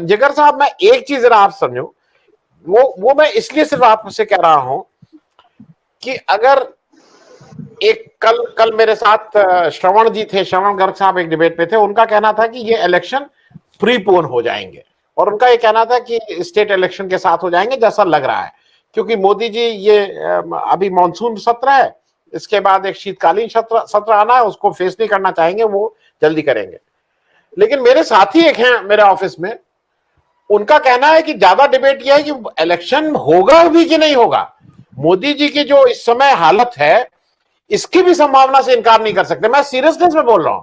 जिगर साहब, मैं एक चीज जरा आप समझो, वो मैं इसलिए सिर्फ आपसे कह रहा हूं कि अगर एक कल मेरे साथ श्रवण जी थे, श्रवण गर्ग साहब एक डिबेट पे थे, उनका कहना था कि ये इलेक्शन प्रीपोन हो जाएंगे, और उनका ये कहना था कि स्टेट इलेक्शन के साथ हो जाएंगे जैसा लग रहा है, क्योंकि मोदी जी ये अभी मानसून सत्र है, इसके बाद एक शीतकालीन सत्र आना है, उसको फेस नहीं करना चाहेंगे, वो जल्दी करेंगे। लेकिन मेरे साथी एक हैं मेरे ऑफिस में, उनका कहना है कि ज्यादा डिबेट यह है कि इलेक्शन होगा भी कि नहीं होगा। मोदी जी की जो इस समय हालत है, इसकी भी संभावना से इनकार नहीं कर सकते। मैं सीरियसनेस में बोल रहा हूं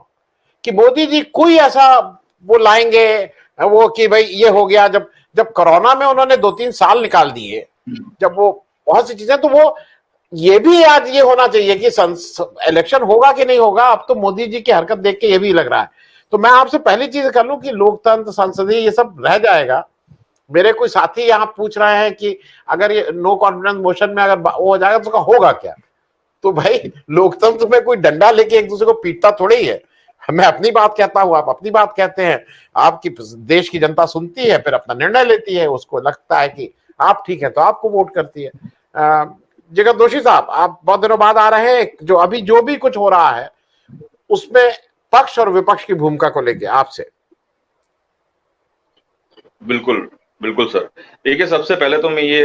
कि मोदी जी कोई ऐसा वो लाएंगे, वो कि भाई ये हो गया। जब कोरोना में उन्होंने 2-3 साल निकाल दिए, जब वो बहुत सी चीजें, तो वो ये भी आज ये होना चाहिए कि इलेक्शन होगा कि नहीं होगा। अब तो मोदी जी की हरकत देख के ये भी लग रहा है। तो मैं आपसे पहली चीज कर लूं कि लोकतंत्र, संसदीय, ये सब रह जाएगा। मेरे कोई साथी यहाँ पूछ रहे हैं कि अगर ये नो कॉन्फिडेंस मोशन में अगर वो हो जाएगा तो होगा क्या। तो भाई, लोकतंत्र में कोई डंडा लेके एक दूसरे को पीटता थोड़ी ही है। मैं अपनी बात कहता हूं, आप अपनी बात कहते हैं, आपकी देश की जनता सुनती है, फिर अपना निर्णय लेती है, उसको लगता है कि आप ठीक है तो आपको वोट करती है। जगत दोषी साहब, आप बहुत दिनों बाद आ रहे हैं, जो भी कुछ हो रहा है उसमें पक्ष और विपक्ष की भूमिका को लेके आपसे। बिल्कुल, बिल्कुल सर। देखिए, सबसे पहले तो मैं ये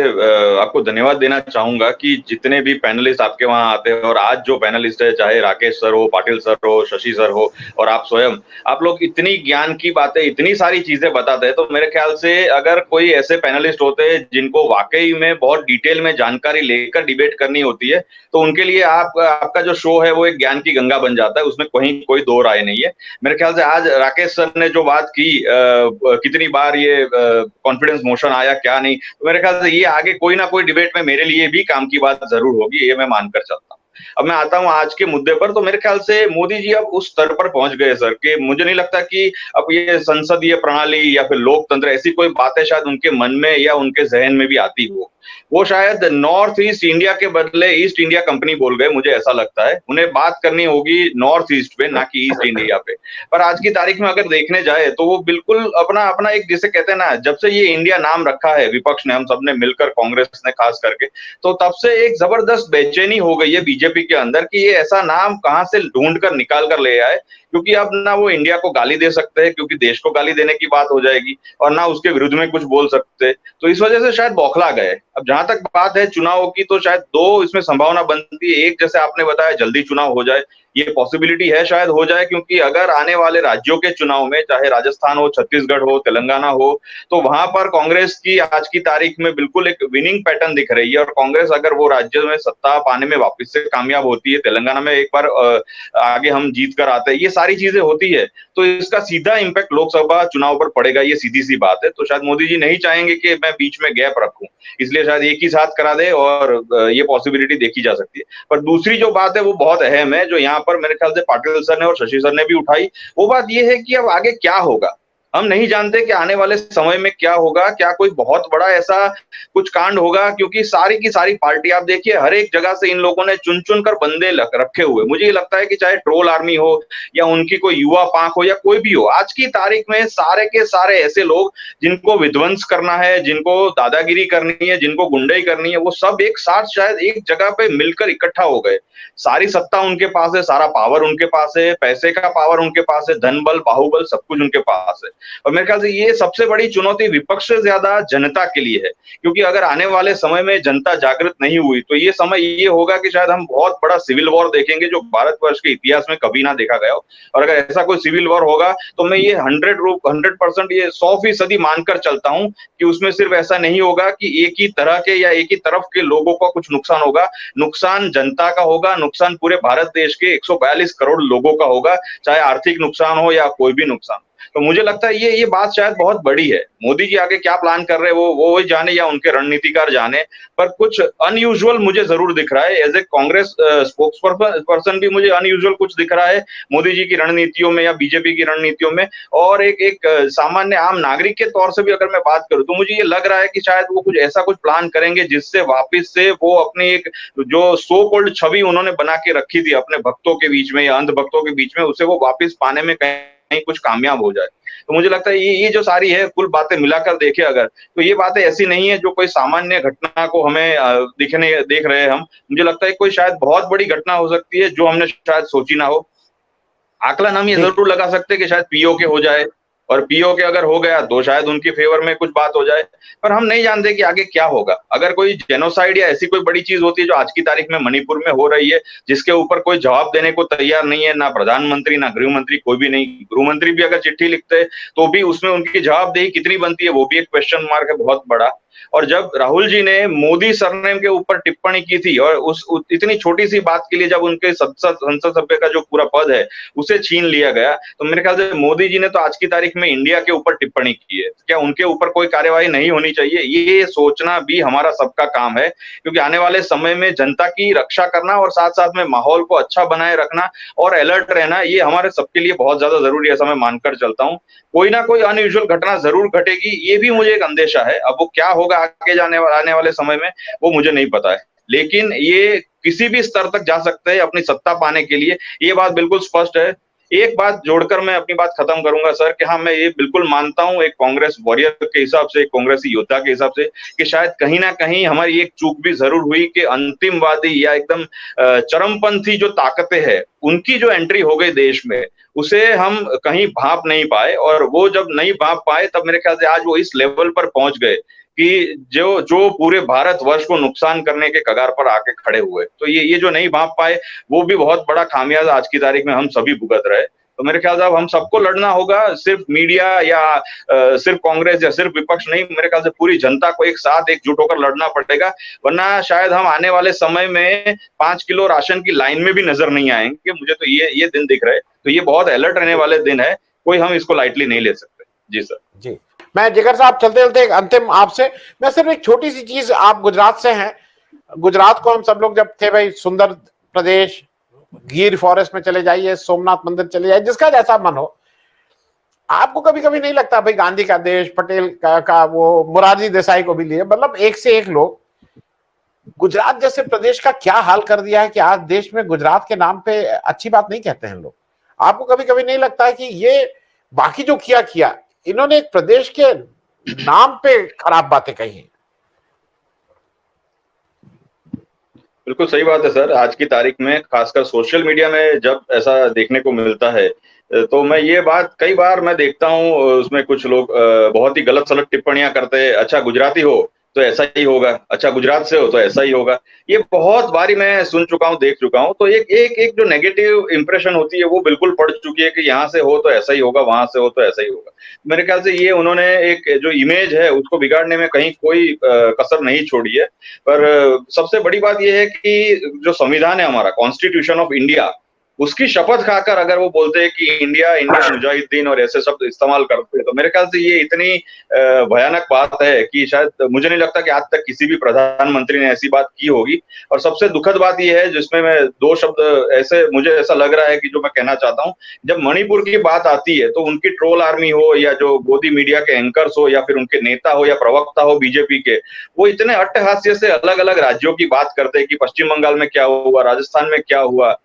आपको धन्यवाद देना चाहूंगा कि जितने भी पैनलिस्ट आपके वहां आते हैं, और आज जो पैनलिस्ट है, चाहे राकेश सर हो, पाटिल सर हो, शशि सर हो, और आप स्वयं, आप लोग इतनी ज्ञान की बातें, इतनी सारी चीजें बताते हैं। तो मेरे ख्याल से अगर कोई ऐसे पैनलिस्ट होते हैं जिनको वाकई में बहुत डिटेल में जानकारी लेकर डिबेट करनी होती है, तो उनके लिए आपका जो शो है वो एक ज्ञान की गंगा बन जाता है, उसमें कहीं कोई दो राय नहीं है। मेरे ख्याल से आज राकेश सर ने जो बात की, कितनी बार ये कॉन्फिडेंस मोशन आया, क्या नहीं, तो मेरे ख्याल से ये आगे कोई ना कोई डिबेट में मेरे लिए भी काम की बात जरूर होगी, ये मैं मानकर चलता हूँ। अब मैं आता हूं आज के मुद्दे पर। तो मेरे ख्याल से मोदी जी अब उस स्तर पर पहुंच गए सर, कि मुझे नहीं लगता कि अब ये संसदीय प्रणाली या फिर लोकतंत्र, ऐसी कोई बातें शायद उनके मन में या उनके जहन में भी आती हो। वो शायद नॉर्थ ईस्ट इंडिया के बदले ईस्ट इंडिया कंपनी बोल गए, मुझे ऐसा लगता है। उन्हें बात करनी होगी नॉर्थ ईस्ट पे, ना कि ईस्ट इंडिया पे। पर आज की तारीख में अगर देखने जाए तो वो बिल्कुल अपना अपना एक, जिसे कहते हैं ना, जब से ये इंडिया नाम रखा है विपक्ष ने, हम सबने मिलकर, कांग्रेस ने खास करके, तो तब से एक जबरदस्त बेचैनी हो गई है बीजेपी के अंदर कि ये ऐसा नाम कहां से ढूंढ कर निकाल कर ले आए, क्योंकि अब ना वो इंडिया को गाली दे सकते हैं, क्योंकि देश को गाली देने की बात हो जाएगी, और ना उसके विरुद्ध में कुछ बोल सकते। तो इस वजह से शायद बौखला गए। अब जहां तक बात है चुनाव की, तो शायद दो इसमें संभावना बनती है। एक, जैसे आपने बताया, जल्दी चुनाव हो जाए, ये पॉसिबिलिटी है, शायद हो जाए, क्योंकि अगर आने वाले राज्यों के चुनाव में, चाहे राजस्थान हो, छत्तीसगढ़ हो, तेलंगाना हो, तो वहां पर कांग्रेस की आज की तारीख में बिल्कुल एक विनिंग पैटर्न दिख रही है। और कांग्रेस अगर वो राज्य में सत्ता पाने में वापस से कामयाब होती है, तेलंगाना में एक बार आगे हम जीत कर आते हैं, ये सारी चीजें होती है, तो इसका सीधा इम्पैक्ट लोकसभा चुनाव पर पड़ेगा, ये सीधी सी बात है। तो शायद मोदी जी नहीं चाहेंगे कि मैं बीच में गैप रखूं, इसलिए शायद एक ही साथ करा दे, और ये पॉसिबिलिटी देखी जा सकती है। पर दूसरी जो बात है वो बहुत अहम है, जो यहाँ पर मेरे ख्याल से पाटिल सर ने और शशि सर ने भी उठाई, वो बात ये है कि अब आगे क्या होगा। हम नहीं जानते कि आने वाले समय में क्या होगा, क्या कोई बहुत बड़ा ऐसा कुछ कांड होगा, क्योंकि सारी की सारी पार्टी, आप देखिए, हर एक जगह से इन लोगों ने चुन चुन कर बंदे रखे हुए। मुझे ये लगता है कि चाहे ट्रोल आर्मी हो या उनकी कोई युवा पांख हो या कोई भी हो, आज की तारीख में सारे के सारे ऐसे लोग जिनको विध्वंस करना है, जिनको दादागिरी करनी है, जिनको गुंडाई करनी है, वो सब एक साथ शायद एक जगह पे मिलकर इकट्ठा हो गए। सारी सत्ता उनके पास है, सारा पावर उनके पास है, पैसे का पावर उनके पास है, धन बल, बाहुबल, सब कुछ उनके पास है। और मेरे ख्याल से ये सबसे बड़ी चुनौती विपक्ष से ज्यादा जनता के लिए है, क्योंकि अगर आने वाले समय में जनता जागृत नहीं हुई, तो ये समय ये होगा कि शायद हम बहुत बड़ा सिविल वॉर देखेंगे, जो भारतवर्ष के इतिहास में कभी ना देखा गया हो। और अगर ऐसा कोई सिविल वॉर होगा, तो मैं ये 100%, ये 100% मानकर चलता हूं कि उसमें सिर्फ ऐसा नहीं होगा कि एक ही तरह के या एक ही तरफ के लोगों का कुछ नुकसान होगा। नुकसान जनता का होगा, नुकसान पूरे भारत देश के 142 करोड़ लोगों का होगा, चाहे आर्थिक नुकसान हो या कोई भी नुकसान। तो मुझे लगता है ये बात शायद बहुत बड़ी है। मोदी जी आगे क्या प्लान कर रहे हैं वो ही जाने, या उनके रणनीतिकार जाने, पर कुछ अनयूजुअल मुझे जरूर दिख रहा है। As a Congress spokesperson भी मुझे अनयूजुअल कुछ दिख रहा है मोदी जी की रणनीतियों में या बीजेपी की रणनीतियों में। और एक सामान्य आम नागरिक के तौर से भी अगर मैं बात करूं, तो मुझे ये लग रहा है कि शायद वो कुछ ऐसा कुछ प्लान करेंगे जिससे वापिस से वो अपनी एक जो सो कॉल्ड छवि उन्होंने बना के रखी थी अपने भक्तों के बीच में या अंध भक्तों के बीच में, उसे वो वापिस पाने में कहीं कुछ कामयाब हो जाए। तो मुझे लगता है ये जो सारी है कुल बातें मिलाकर देखे अगर, तो ये बातें ऐसी नहीं है जो कोई सामान्य घटना को हमें देख रहे हैं हम। मुझे लगता है कोई शायद बहुत बड़ी घटना हो सकती है जो हमने शायद सोची ना हो। आकलन हम ये जी जरूर लगा सकते हैं कि शायद पीओके हो जाए, और पीओके अगर हो गया तो शायद उनके फेवर में कुछ बात हो जाए, पर हम नहीं जानते कि आगे क्या होगा। अगर कोई जेनोसाइड या ऐसी कोई बड़ी चीज होती है जो आज की तारीख में मणिपुर में हो रही है, जिसके ऊपर कोई जवाब देने को तैयार नहीं है, ना प्रधानमंत्री ना गृह मंत्री, कोई भी नहीं। गृह मंत्री भी अगर चिट्ठी लिखते हैं तो भी उसमें उनकी जवाबदेही कितनी बनती है वो भी एक क्वेश्चन मार्क है बहुत बड़ा। और जब राहुल जी ने मोदी सरनेम के ऊपर टिप्पणी की थी, और इतनी छोटी सी बात के लिए जब उनके संसद सभ्य का जो पूरा पद है उसे छीन लिया गया, तो मेरे ख्याल से मोदी जी ने तो आज की तारीख में इंडिया के ऊपर टिप्पणी की है, क्या उनके ऊपर कोई कार्यवाही नहीं होनी चाहिए? ये सोचना भी हमारा सबका काम है, क्योंकि आने वाले समय में जनता की रक्षा करना और साथ साथ में माहौल को अच्छा बनाए रखना और अलर्ट रहना, ये हमारे सबके लिए बहुत ज्यादा जरूरी है, ऐसा मैं मानकर चलता हूँ। कोई ना कोई अनयूजुअल घटना जरूर घटेगी, ये भी मुझे एक अंदेशा है। अब वो क्या होगा आगे आने वाले समय में वो मुझे नहीं पता है, लेकिन ये किसी भी स्तर तक जा सकते हैं अपनी सत्ता पाने के लिए, ये बात बिल्कुल स्पष्ट है। एक बात जोड़कर मैं अपनी बात खत्म करूंगा सर, कि हाँ मैं ये बिल्कुल मानता हूं एक कांग्रेस वॉरियर के हिसाब से, एक कांग्रेसी योद्धा के हिसाब से, कि शायद कहीं ना कहीं हमारी एक चूक भी जरूर हुई कि अंतिमवादी या एकदम चरमपंथी जो ताकतें हैं उनकी जो एंट्री हो गई देश में, उसे हम कहीं भांप नहीं पाए, और वो जब नहीं भांप पाए तब मेरे ख्याल से आज वो इस लेवल पर पहुंच गए कि जो पूरे भारतवर्ष को नुकसान करने के कगार पर आके खड़े हुए। तो ये जो नहीं भांप पाए वो भी बहुत बड़ा खामियाजा आज की तारीख में हम सभी भुगत रहे। तो मेरे ख्याल से अब हम सबको लड़ना होगा, सिर्फ मीडिया या सिर्फ कांग्रेस या सिर्फ विपक्ष नहीं, मेरे ख्याल से पूरी जनता को एक साथ एकजुट होकर लड़ना पड़ेगा, वरना शायद हम आने वाले समय में 5 किलो राशन की लाइन में भी नजर नहीं आएंगे। मुझे तो ये दिन दिख रहे, तो ये बहुत अलर्ट रहने वाले दिन है, कोई हम इसको लाइटली नहीं ले सकते। जी सर। जी, मैं जिगर साहब चलते चलते एक अंतिम आपसे, मैं सिर्फ एक छोटी सी चीज, आप गुजरात से हैं, गुजरात को हम सब लोग जब थे भाई सुंदर प्रदेश, गिर फॉरेस्ट में चले जाइए, सोमनाथ मंदिर चले जाइए, जिसका जैसा मन हो, आपको कभी कभी नहीं लगता भाई गांधी का देश, पटेल का वो मुरारजी देसाई को भी लिए, मतलब एक से एक लोग, गुजरात जैसे प्रदेश का क्या हाल कर दिया है कि आज देश में गुजरात के नाम पे अच्छी बात नहीं कहते हैं लोग। आपको कभी कभी नहीं लगता है कि ये बाकी जो किया इन्होंने एक प्रदेश के नाम पे खराब बातें कही हैं? बिल्कुल सही बात है सर। आज की तारीख में खासकर सोशल मीडिया में जब ऐसा देखने को मिलता है, तो मैं ये बात कई बार मैं देखता हूँ, उसमें कुछ लोग बहुत ही गलत सलत टिप्पणियां करते हैं। अच्छा गुजराती हो तो ऐसा ही होगा, अच्छा गुजरात से हो तो ऐसा ही होगा। ये बहुत बारी मैं सुन चुका हूँ, देख चुका हूँ। तो एक जो नेगेटिव इंप्रेशन होती है वो बिल्कुल पड़ चुकी है कि यहाँ से हो तो ऐसा ही होगा, वहां से हो तो ऐसा ही होगा। मेरे ख्याल से ये उन्होंने एक जो इमेज है उसको बिगाड़ने में कहीं कोई कसर नहीं छोड़ी है। पर सबसे बड़ी बात यह है कि जो संविधान है हमारा, कॉन्स्टिट्यूशन ऑफ इंडिया, उसकी शपथ खाकर अगर वो बोलते हैं कि इंडिया इंडिया मुजाहिदीन और ऐसे शब्द इस्तेमाल करते हैं, तो मेरे ख्याल से ये इतनी भयानक बात है कि शायद मुझे नहीं लगता कि आज तक किसी भी प्रधानमंत्री ने ऐसी बात की होगी। और सबसे दुखद बात ये है, जिसमें मैं 2 शब्द ऐसे मुझे ऐसा लग रहा है कि जो मैं कहना चाहता हूँ, जब मणिपुर की बात आती है तो उनकी ट्रोल आर्मी हो या जो गोदी मीडिया के एंकर्स हो या फिर उनके नेता हो या प्रवक्ता हो बीजेपी के, वो इतने अट्टहास्य से अलग अलग राज्यों की बात करते हैं कि पश्चिम बंगाल में क्या हुआ, राजस्थान में क्या हुआ।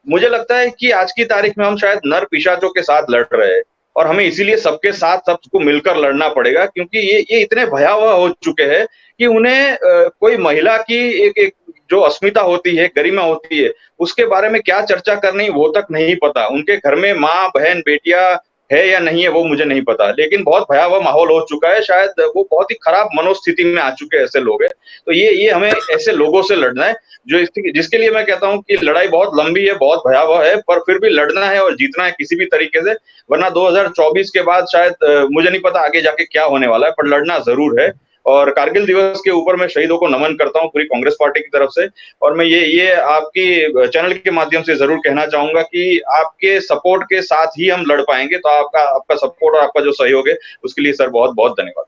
मुझे लगता है कि आज की तारीख में हम शायद नर पिशाचों के साथ लड़ रहे हैं, और हमें इसीलिए सबके साथ सबको मिलकर लड़ना पड़ेगा, क्योंकि ये इतने भयावह हो चुके हैं कि उन्हें कोई महिला की एक जो अस्मिता होती है, गरिमा होती है, उसके बारे में क्या चर्चा करनी वो तक नहीं पता। उनके घर में माँ बहन बेटियां है या नहीं है वो मुझे नहीं पता, लेकिन बहुत भयावह माहौल हो चुका है। शायद वो बहुत ही खराब मनोस्थिति में आ चुके ऐसे लोग हैं। तो ये हमें ऐसे लोगों से लड़ना है, जो जिसके लिए मैं कहता हूं कि लड़ाई बहुत लंबी है, बहुत भयावह है, पर फिर भी लड़ना है और जीतना है किसी भी तरीके से, वरना 2024 के बाद शायद मुझे नहीं पता आगे जाके क्या होने वाला है, पर लड़ना जरूर है। और कारगिल दिवस के ऊपर मैं शहीदों को नमन करता हूं पूरी कांग्रेस पार्टी की तरफ से। और मैं ये आपकी चैनल के माध्यम से जरूर कहना चाहूंगा कि आपके सपोर्ट के साथ ही हम लड़ पाएंगे। तो आपका सपोर्ट और आपका जो सहयोग है उसके लिए सर बहुत बहुत धन्यवाद।